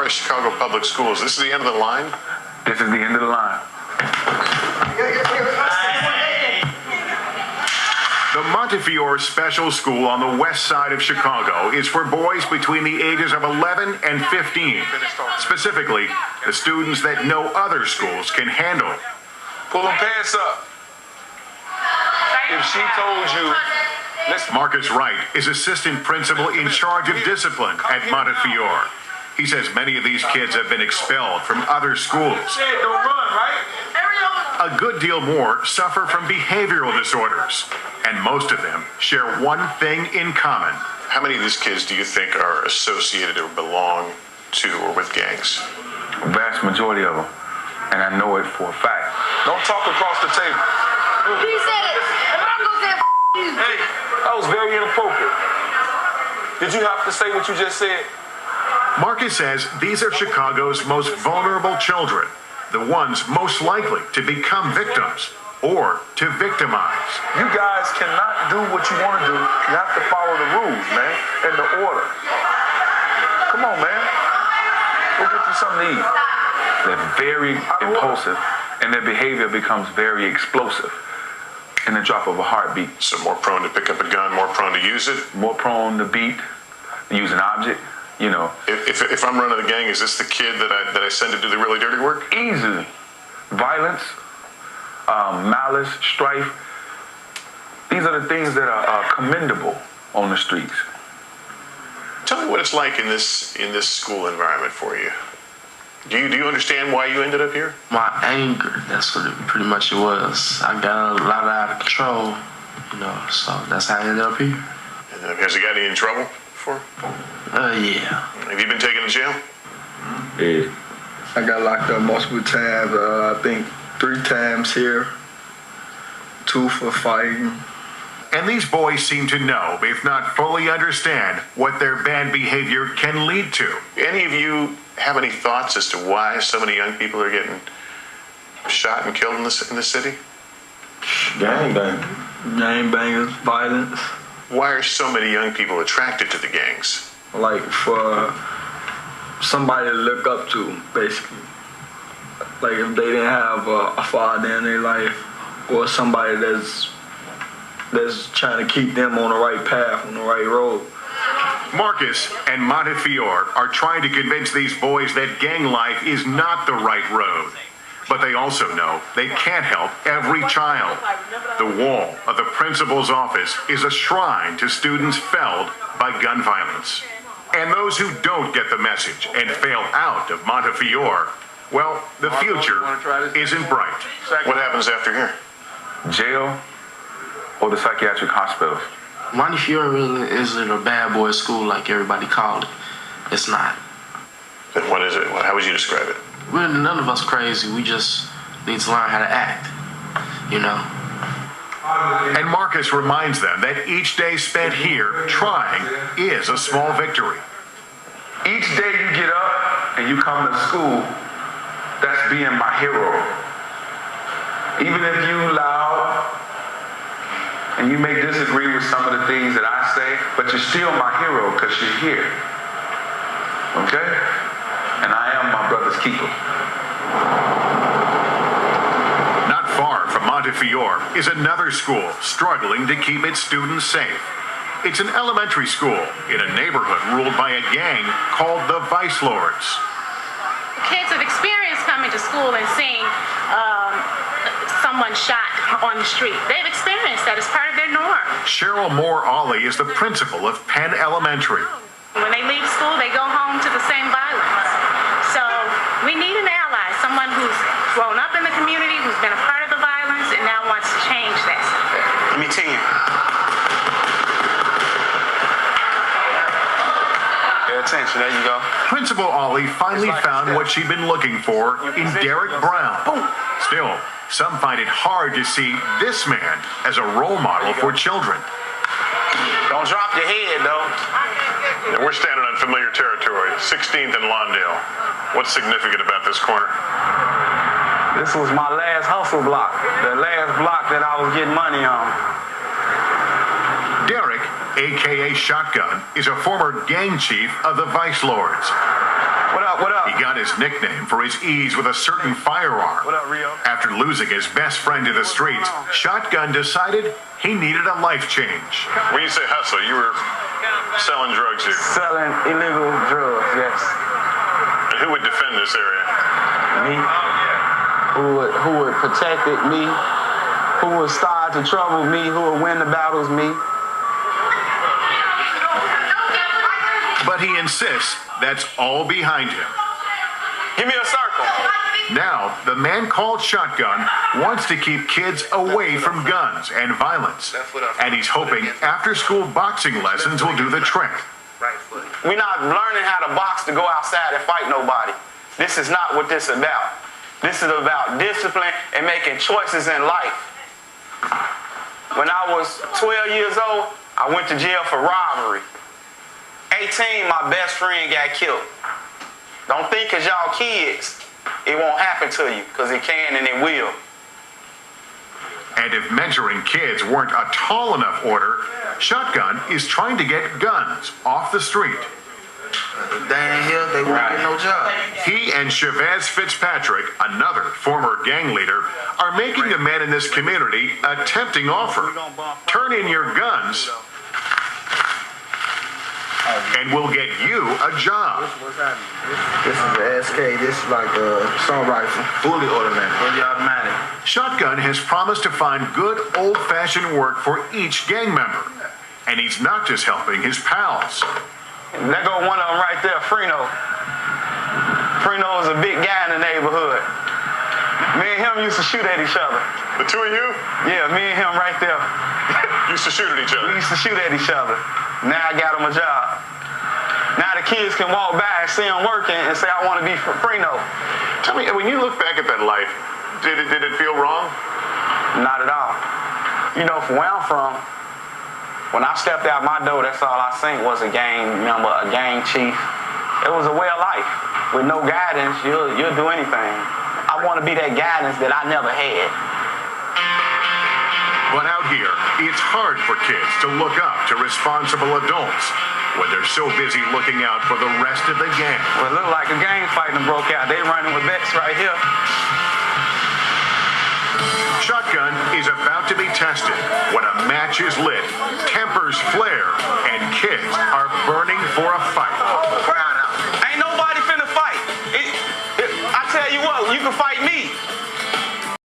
far as Chicago Public Schools, this is the end of the line? This is the end of the line. The Montefiore Special School on the west side of Chicago is for boys between the ages of 11 and 15. Specifically, the students that no other schools can handle. Pull them pants up. If she told you, listen. Marcus Wright is assistant principal in charge of discipline at Montefiore. He says many of these kids have been expelled from other schools. Don't run, right? A good deal more suffer from behavioral disorders, and most of them share one thing in common. How many of these kids do you think are associated or belong to or with gangs? A vast majority of them, and I know it for a fact. Don't talk across the table. He said it, and I'm gonna say you. Hey, that was very inappropriate. Did you have to say what you just said? Marcus says these are Chicago's most vulnerable children, the ones most likely to become victims or to victimize. You guys cannot do what you want to do. You have to follow the rules, man, and the order. Come on, man. Go get you something to eat. They're very impulsive, and their behavior becomes very explosive in the drop of a heartbeat. So more prone to pick up a gun, more prone to use it? More prone to beat, use an object, you know. If I'm running the gang, is this the kid that I send to do the really dirty work? Easily. Violence, malice, strife. These are the things that are commendable on the streets. Tell me what it's like in this school environment for you. Do you understand why you ended up here? My anger, that's what it pretty much was. I got a lot out of control, so that's how I ended up here. And has it gotten you in trouble before? Yeah. Have you been taken to jail? Yeah. I got locked up multiple times, I think 3 times here, 2 for fighting. And these boys seem to know, if not fully understand, what their bad behavior can lead to. Any of you have any thoughts as to why so many young people are getting shot and killed in the city? Gangbangers. Gangbangers, violence. Why are so many young people attracted to the gangs? Like for somebody to look up to, basically. Like if they didn't have a father in their life, or somebody that's trying to keep them on the right path, on the right road. Marcus and Montefiore are trying to convince these boys that gang life is not the right road. But they also know they can't help every child. The wall of the principal's office is a shrine to students felled by gun violence. And those who don't get the message and fail out of Montefiore, well, the future isn't bright. What happens after here? Jail or the psychiatric hospitals. Montefiore really isn't a bad boy school like everybody called it. It's not. Then what is it? How would you describe it? We're none of us crazy. We just need to learn how to act, And Marcus reminds them that each day spent here trying is a small victory. Each day you get up and you come to school, that's being my hero. Even if you loud and you may disagree with some of the things that I say, but you're still my hero because you're here. Okay? And I am my brother's keeper. Not far from Montefiore is another school struggling to keep its students safe. It's an elementary school in a neighborhood ruled by a gang called the Vice Lords. Kids have experienced coming to school and seeing someone shot on the street. They've experienced that as part of their norm. Cheryl Moore-Ollie is the principal of Penn Elementary. When they leave school, they go home to the same violence. So we need an ally, someone who's grown up in the community, who's been a part of the violence, and now wants to change that. Let me tell you. Pay attention, there you go. Principal Ollie finally found what she'd been looking for in Derek Brown. Still, some find it hard to see this man as a role model for children. Don't drop your head, though. And we're standing on familiar territory, 16th and Lawndale. What's significant about this corner? This was my last hustle block, the last block that I was getting money on. Derek, a.k.a. Shotgun, is a former gang chief of the Vice Lords. What up? What up? He got his nickname for his ease with a certain firearm. What up, Rio? After losing his best friend to the streets, Shotgun decided he needed a life change. When you say hustle, you were selling drugs here. Selling illegal drugs, yes. And who would defend this area? Me. Who would protect it? Me. Who would start to trouble? Me. Who would win the battles? Me. But he insists that's all behind him. Give me a circle. Now, the man called Shotgun wants to keep kids away from guns and violence. And he's hoping after-school boxing lessons will do the trick. We're not learning how to box to go outside and fight nobody. This is not what this is about. This is about discipline and making choices in life. When I was 12 years old, I went to jail for robbery. 18, my best friend got killed. Don't think because y'all kids, it won't happen to you, because it can and it will. And if mentoring kids weren't a tall enough order, Shotgun is trying to get guns off the street. If they ain't here, they won't get no job. He and Chavez Fitzpatrick, another former gang leader, are making the men in this community a tempting offer. Turn in your guns, and we'll get you a job. This is the SK. This is like a assault rifle. Fully automatic. Shotgun has promised to find good old-fashioned work for each gang member. And he's not just helping his pals. There go one of them right there, Freno. Freno is a big guy in the neighborhood. Me and him used to shoot at each other. The two of you Yeah, me and him right there. used to shoot at each We other. used to shoot at each other. Now I got him a job. Now the kids can walk by and see him working and say, I want to be Freno. Tell me, when you look back at that life, did it feel wrong? Not at all. You know, from where I'm from, when I stepped out my door, that's all I seen was a gang member, a gang chief. It was a way of life. With no guidance, you'll do anything. I want to be that guidance that I never had. But out here, it's hard for kids to look up to responsible adults when they're so busy looking out for the rest of the gang. Well, it looked like a gang fight done broke out. They running with Bex right here. Shotgun is about to be tested when a match is lit, tempers flare, and kids are burning for a fight. Ain't nobody finna fight. I tell you what, you can fight me.